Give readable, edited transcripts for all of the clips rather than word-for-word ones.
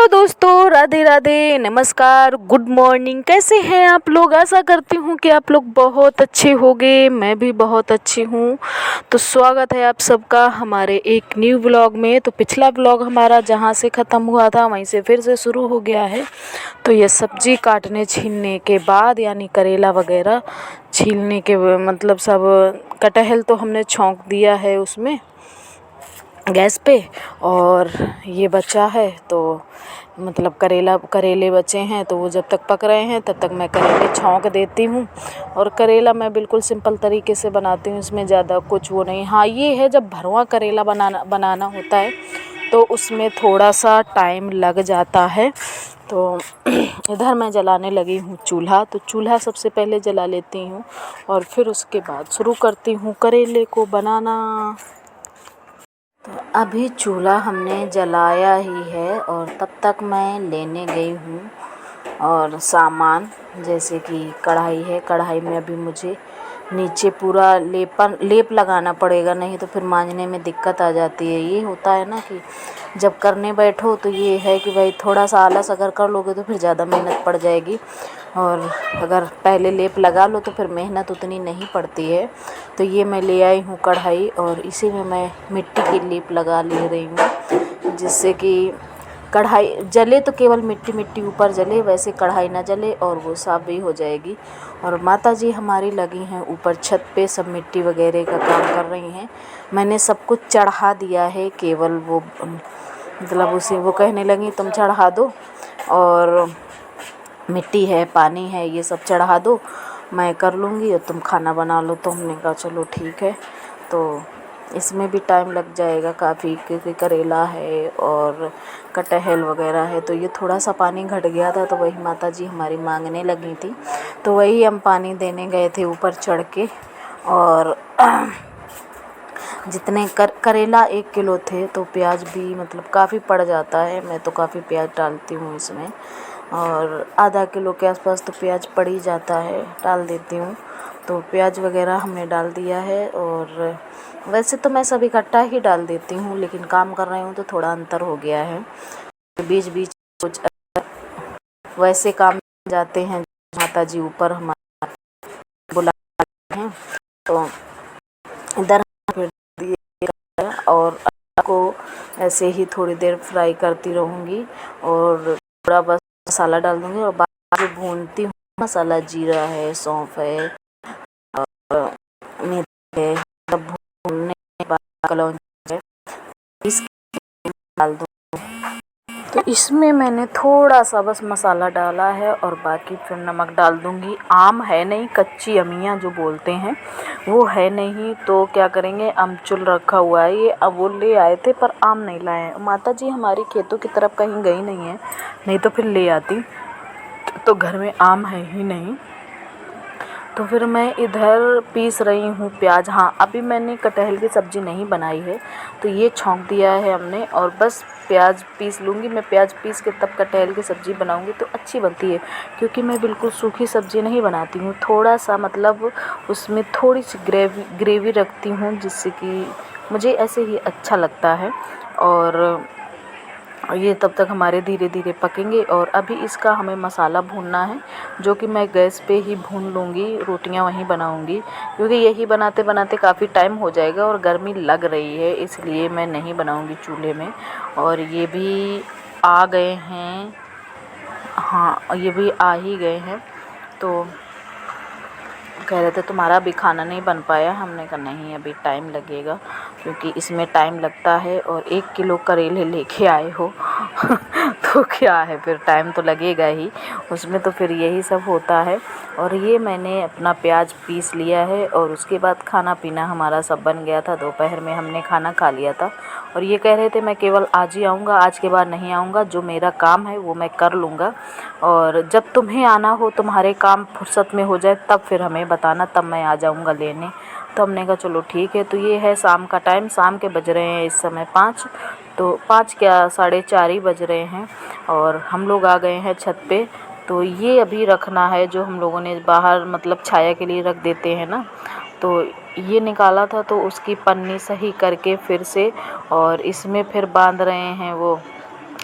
Hello दोस्तों, राधे राधे, नमस्कार, good morning. कैसे हैं आप लोग? आशा करती हूँ कि आप लोग बहुत अच्छे होंगे। मैं भी बहुत अच्छी हूँ। तो स्वागत है आप सबका हमारे एक न्यू व्लॉग में। तो पिछला व्लॉग हमारा जहाँ से ख़त्म हुआ था वहीं से फिर से शुरू हो गया है। तो ये सब्ज़ी काटने छीलने के बाद, यानी करेला वगैरह छीलने के मतलब सब कटहल तो हमने छौंक दिया है उसमें गैस पे, और ये बचा है तो मतलब करेले बचे हैं, तो वो जब तक पक रहे हैं तब तक मैं करेले छौंक देती हूँ। और करेला मैं बिल्कुल सिंपल तरीके से बनाती हूँ, इसमें ज़्यादा कुछ वो नहीं। हाँ, ये है जब भरवा करेला बनाना होता है तो उसमें थोड़ा सा टाइम लग जाता है। तो इधर मैं जलाने लगी हूँ चूल्हा। तो चूल्हा सबसे पहले जला लेती हूँ और फिर उसके बाद शुरू करती हूँ करेले को बनाना। तो अभी चूल्हा हमने जलाया ही है और तब तक मैं लेने गई हूँ और सामान, जैसे कि कढ़ाई है। कढ़ाई में अभी मुझे नीचे पूरा लेप लगाना पड़ेगा, नहीं तो फिर मांजने में दिक्कत आ जाती है। ये होता है ना कि जब करने बैठो तो ये है कि भाई थोड़ा सा आलस अगर कर लोगे तो फिर ज़्यादा मेहनत पड़ जाएगी, और अगर पहले लेप लगा लो तो फिर मेहनत उतनी नहीं पड़ती है। तो ये मैं ले आई हूँ कढ़ाई और इसी में मैं मिट्टी की लेप लगा ले रही हूँ, जिससे कि कढ़ाई जले तो केवल मिट्टी मिट्टी ऊपर जले, वैसे कढ़ाई ना जले और वो साफ़ भी हो जाएगी। और माता जी हमारी लगी हैं ऊपर छत पे, सब मिट्टी वगैरह का काम कर रही हैं। मैंने सब कुछ चढ़ा दिया है, केवल वो मतलब उसे वो कहने लगी तुम चढ़ा दो, और मिट्टी है, पानी है, ये सब चढ़ा दो, मैं कर लूँगी और तुम खाना बना लो। तो हमने कहा चलो ठीक है। तो इसमें भी टाइम लग जाएगा काफ़ी, क्योंकि करेला है और कटहल वगैरह है। तो ये थोड़ा सा पानी घट गया था, तो वही माता जी हमारी मांगने लगी थी, तो वही हम पानी देने गए थे ऊपर चढ़ के। और जितने करेला 1 किलो थे तो प्याज भी मतलब काफ़ी पड़ जाता है। मैं तो काफ़ी प्याज डालती हूँ इसमें, और आधा किलो के आसपास तो प्याज पड़ ही जाता है, डाल देती हूँ। तो प्याज वगैरह हमने डाल दिया है। और वैसे तो मैं सब इकट्ठा ही डाल देती हूँ, लेकिन काम कर रही हूँ तो थोड़ा अंतर हो गया है। बीच बीच कुछ वैसे काम जाते हैं, माता जी ऊपर हमारा बुलाते हैं, तो इधर फिर दिए। और को ऐसे ही थोड़ी देर फ्राई करती रहूँगी और थोड़ा बस मसाला डाल दूँगी। और बाद में भूनती हूँ मसाला, जीरा है, सौंफ है और मेथी है, सब भूनने के बाद कलौंजी है, इसके डाल दूँ। तो इसमें मैंने थोड़ा सा बस मसाला डाला है और बाकी फिर नमक डाल दूँगी। आम है नहीं, कच्ची अमियाँ जो बोलते हैं वो है नहीं, तो क्या करेंगे, अमचूर रखा हुआ है। ये अब वो ले आए थे पर आम नहीं लाए हैं। माता जी हमारी खेतों की तरफ कहीं गई नहीं है, नहीं तो फिर ले आती। तो घर में आम है ही नहीं, तो फिर मैं इधर पीस रही हूँ प्याज। हाँ, अभी मैंने कटहल की सब्ज़ी नहीं बनाई है, तो ये छौंक दिया है हमने और बस प्याज पीस लूँगी। मैं प्याज पीस के तब कटहल की सब्ज़ी बनाऊँगी तो अच्छी बनती है, क्योंकि मैं बिल्कुल सूखी सब्ज़ी नहीं बनाती हूँ। थोड़ा सा मतलब उसमें थोड़ी सी ग्रेवी रखती हूँ, जिससे कि मुझे ऐसे ही अच्छा लगता है। और ये तब तक हमारे धीरे धीरे पकेंगे। और अभी इसका हमें मसाला भूनना है, जो कि मैं गैस पे ही भून लूँगी, रोटियां वहीं बनाऊँगी, क्योंकि यही बनाते बनाते काफ़ी टाइम हो जाएगा और गर्मी लग रही है, इसलिए मैं नहीं बनाऊँगी चूल्हे में। और ये भी आ गए हैं, हाँ ये भी आ ही गए हैं। तो कह रहे थे तुम्हारा भी खाना नहीं बन पाया। हमने कहा नहीं, अभी टाइम लगेगा, क्योंकि इसमें टाइम लगता है। और 1 किलो करेले लेके आए हो तो क्या है, फिर टाइम तो लगेगा ही उसमें, तो फिर यही सब होता है। और ये मैंने अपना प्याज पीस लिया है और उसके बाद खाना पीना हमारा सब बन गया था। दोपहर में हमने खाना खा लिया था और ये कह रहे थे मैं केवल आज ही आऊँगा, आज के बाद नहीं आऊँगा, जो मेरा काम है वो मैं कर लूँगा, और जब तुम्हें आना हो, तुम्हारे काम फुर्सत में हो जाए, तब फिर हमें बताना, तब मैं आ जाऊँगा लेने। तो हमने कहा चलो ठीक है। तो ये है शाम का टाइम, शाम के बज रहे हैं इस समय 5, तो 5 क्या 4:30 ही बज रहे हैं और हम लोग आ गए हैं छत पे। तो ये अभी रखना है, जो हम लोगों ने बाहर मतलब छाया के लिए रख देते हैं ना, तो ये निकाला था, तो उसकी पन्नी सही करके फिर से, और इसमें फिर बांध रहे हैं वो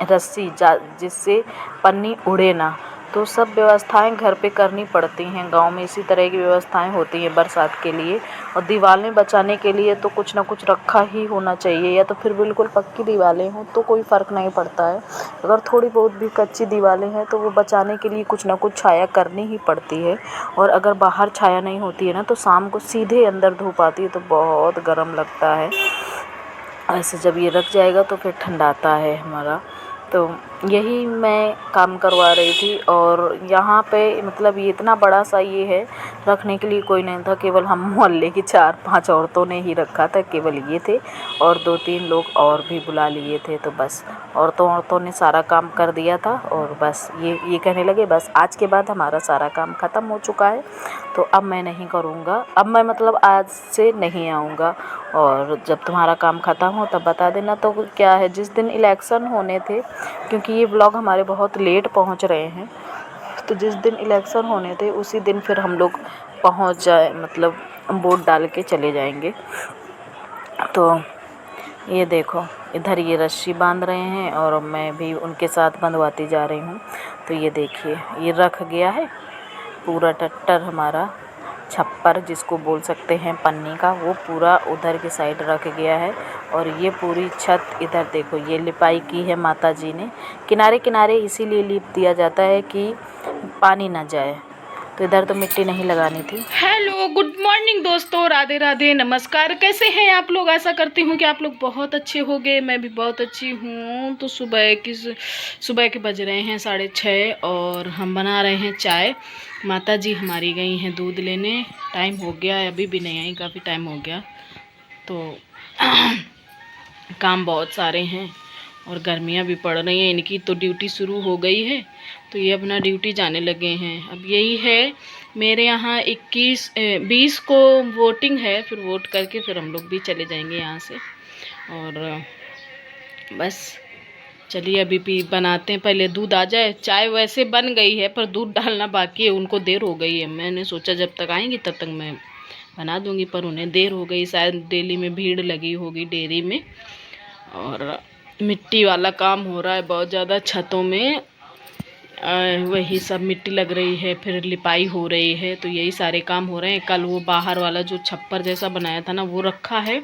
रस्सी जिससे पन्नी उड़े ना। तो सब व्यवस्थाएं घर पे करनी पड़ती हैं। गांव में इसी तरह की व्यवस्थाएं होती हैं बरसात के लिए। और दीवारें बचाने के लिए तो कुछ ना कुछ रखा ही होना चाहिए, या तो फिर बिल्कुल पक्की दीवारें हों तो कोई फ़र्क नहीं पड़ता है। अगर थोड़ी बहुत भी कच्ची दीवारें हैं तो वो बचाने के लिए कुछ ना कुछ छाया करनी ही पड़ती है। और अगर बाहर छाया नहीं होती है ना तो शाम को सीधे अंदर धूप आती है तो बहुत गर्म लगता है। ऐसे जब ये रख जाएगा तो फिर ठंडाता है हमारा। तो यही मैं काम करवा रही थी। और यहाँ पे मतलब ये इतना बड़ा सा ये है, रखने के लिए कोई नहीं था, केवल हम मोहल्ले की 4-5 औरतों ने ही रखा था, केवल ये थे। और 2-3 लोग और भी बुला लिए थे। तो बस औरतों ने सारा काम कर दिया था। और बस ये कहने लगे बस आज के बाद हमारा सारा काम ख़त्म हो चुका है, तो अब मैं नहीं करूँगा, अब मैं मतलब आज से नहीं आऊँगा, और जब तुम्हारा काम ख़त्म हो तब बता देना। तो क्या है, जिस दिन इलेक्शन होने थे, क्योंकि ये व्लॉग हमारे बहुत लेट पहुंच रहे हैं, तो जिस दिन इलेक्शन होने थे उसी दिन फिर हम लोग पहुंच जाए, मतलब वोट डाल के चले जाएंगे। तो ये देखो इधर ये रस्सी बांध रहे हैं और मैं भी उनके साथ बंधवाती जा रही हूँ। तो ये देखिए ये रख गया है पूरा टट्टर, हमारा छप्पर जिसको बोल सकते हैं पन्नी का, वो पूरा उधर की साइड रख गया है। और ये पूरी छत इधर देखो ये लिपाई की है माता जी ने, किनारे किनारे इसीलिए लिप दिया जाता है कि पानी ना जाए। तो इधर तो मिट्टी नहीं लगानी थी। हेलो गुड मॉर्निंग दोस्तों, राधे राधे, नमस्कार। कैसे हैं आप लोग? आशा करती हूँ कि आप लोग बहुत अच्छे होंगे। मैं भी बहुत अच्छी हूँ। तो सुबह के बज रहे हैं 6:30 और हम बना रहे हैं चाय। माता जी हमारी गई हैं दूध लेने, टाइम हो गया है, अभी भी नहीं आई, काफ़ी टाइम हो गया। तो काम बहुत सारे हैं और गर्मियाँ भी पड़ रही हैं, इनकी तो ड्यूटी शुरू हो गई है, तो ये अपना ड्यूटी जाने लगे हैं। अब यही है, मेरे यहाँ 20 को वोटिंग है, फिर वोट करके फिर हम लोग भी चले जाएंगे यहाँ से। और बस चलिए अभी भी बनाते हैं, पहले दूध आ जाए। चाय वैसे बन गई है पर दूध डालना बाकी है, उनको देर हो गई है। मैंने सोचा जब तक आएंगी तब तक मैं बना दूंगी, पर उन्हें देर हो गई, शायद डेली में भीड़ लगी होगी डेयरी में। और मिट्टी वाला काम हो रहा है बहुत ज़्यादा छतों में, वही सब मिट्टी लग रही है, फिर लिपाई हो रही है, तो यही सारे काम हो रहे हैं। कल वो बाहर वाला जो छप्पर जैसा बनाया था ना वो रखा है,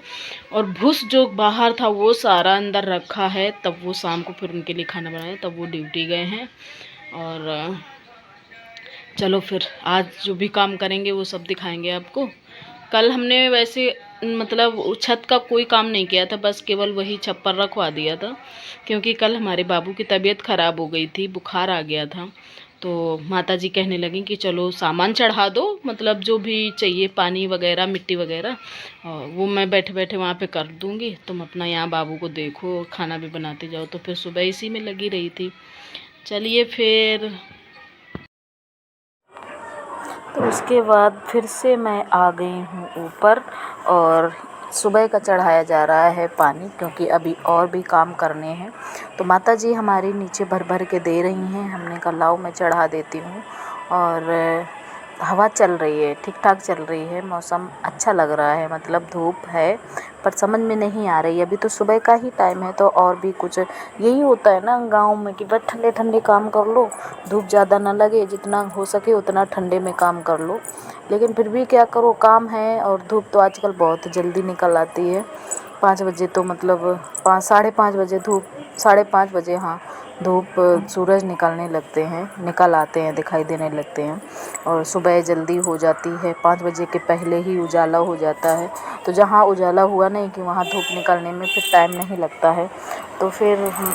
और भूस जो बाहर था वो सारा अंदर रखा है। तब वो शाम को फिर उनके लिए खाना बनाया, तब वो ड्यूटी गए हैं। और चलो फिर आज जो भी काम करेंगे वो सब दिखाएंगे आपको। कल हमने वैसे मतलब छत का कोई काम नहीं किया था, बस केवल वही छप्पर रखवा दिया था, क्योंकि कल हमारे बाबू की तबीयत ख़राब हो गई थी, बुखार आ गया था। तो माता जी कहने लगी कि चलो सामान चढ़ा दो, मतलब जो भी चाहिए पानी वगैरह मिट्टी वगैरह, और वो मैं बैठे बैठे वहाँ पे कर दूँगी, तुम अपना यहाँ बाबू को देखो, खाना भी बनाते जाओ। तो फिर सुबह इसी में लगी रही थी। चलिए फिर तो उसके बाद फिर से मैं आ गई हूँ ऊपर, और सुबह का चढ़ाया जा रहा है पानी, क्योंकि अभी और भी काम करने हैं। तो माता जी हमारी नीचे भर भर के दे रही हैं, हमने कहा लाओ मैं चढ़ा देती हूँ। और हवा चल रही है, ठीक ठाक चल रही है, मौसम अच्छा लग रहा है, मतलब धूप है पर समझ में नहीं आ रही। अभी तो सुबह का ही टाइम है, तो और भी कुछ यही होता है ना गांव में कि बस ठंडे ठंडे काम कर लो, धूप ज़्यादा ना लगे, जितना हो सके उतना ठंडे में काम कर लो। लेकिन फिर भी क्या करो, काम है। और धूप तो आजकल बहुत जल्दी निकल आती है। 5 बजे तो मतलब 5-5:30 बजे धूप, 5:30 बजे हाँ धूप, सूरज निकल आते हैं, दिखाई देने लगते हैं। और सुबह जल्दी हो जाती है, 5 बजे के पहले ही उजाला हो जाता है। तो जहाँ उजाला हुआ नहीं कि वहाँ धूप निकलने में फिर टाइम नहीं लगता है। तो फिर हम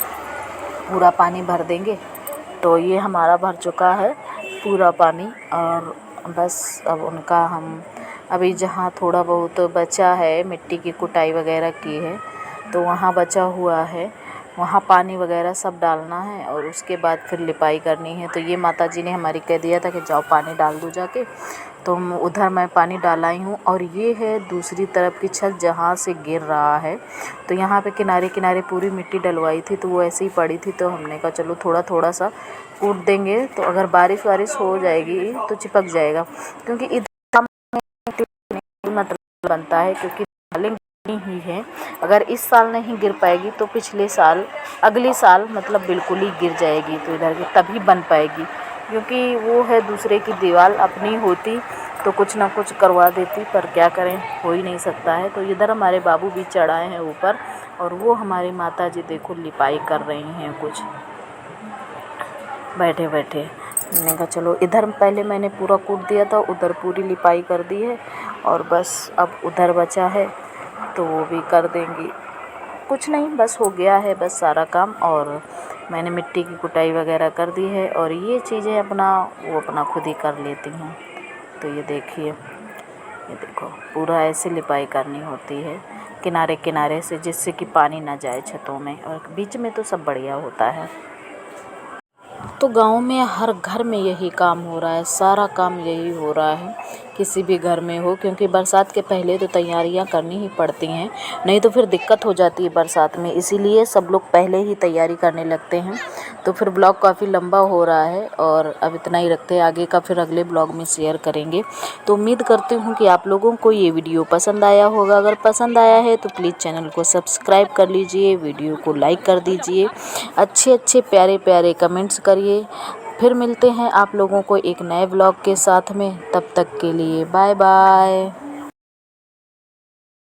पूरा पानी भर देंगे। तो ये हमारा भर चुका है पूरा पानी। और बस अब उनका हम अभी जहाँ थोड़ा बहुत बचा है, मिट्टी की कुटाई वगैरह की है, तो वहाँ बचा हुआ है, वहाँ पानी वगैरह सब डालना है और उसके बाद फिर लिपाई करनी है। तो ये माता जी ने हमारी कह दिया था कि जाओ पानी डाल दो जाके, तो उधर मैं पानी डालाई हूँ। और ये है दूसरी तरफ की छत जहाँ से गिर रहा है, तो यहाँ पे किनारे किनारे पूरी मिट्टी डलवाई थी, तो वो ऐसे ही पड़ी थी। तो हमने कहा चलो थोड़ा थोड़ा सा कूट देंगे, तो अगर बारिश वारिश हो जाएगी तो चिपक जाएगा, क्योंकि इधर मतलब बनता है, क्योंकि हुई है। अगर इस साल नहीं गिर पाएगी तो पिछले साल, अगले साल मतलब बिल्कुल ही गिर जाएगी। तो इधर की तभी बन पाएगी, क्योंकि वो है दूसरे की दीवार, अपनी होती तो कुछ ना कुछ करवा देती, पर क्या करें, हो ही नहीं सकता है। तो इधर हमारे बाबू भी चढ़ाए हैं ऊपर, और वो हमारी माता जी देखो लिपाई कर रही हैं कुछ बैठे बैठे। मैंने कहा चलो इधर पहले मैंने पूरा कूट दिया था, उधर पूरी लिपाई कर दी है, और बस अब उधर बचा है तो वो भी कर देंगी। कुछ नहीं, बस हो गया है बस सारा काम। और मैंने मिट्टी की कुटाई वगैरह कर दी है, और ये चीज़ें वो अपना खुद ही कर लेती हैं। तो ये देखिए, ये देखो पूरा ऐसे लिपाई करनी होती है किनारे किनारे से, जिससे कि पानी ना जाए छतों में, और बीच में तो सब बढ़िया होता है। तो गांव में हर घर में यही काम हो रहा है, सारा काम यही हो रहा है, किसी भी घर में हो, क्योंकि बरसात के पहले तो तैयारियां करनी ही पड़ती हैं, नहीं तो फिर दिक्कत हो जाती है बरसात में। इसीलिए सब लोग पहले ही तैयारी करने लगते हैं। तो फिर ब्लॉग काफ़ी लंबा हो रहा है, और अब इतना ही रखते हैं, आगे का फिर अगले ब्लॉग में शेयर करेंगे। तो उम्मीद करती हूँ कि आप लोगों को ये वीडियो पसंद आया होगा। अगर पसंद आया है तो प्लीज़ चैनल को सब्सक्राइब कर लीजिए, वीडियो को लाइक कर दीजिए, अच्छे अच्छे प्यारे प्यारे कमेंट्स करिए। फिर मिलते हैं आप लोगों को एक नए ब्लॉग के साथ में, तब तक के लिए बाय बाय।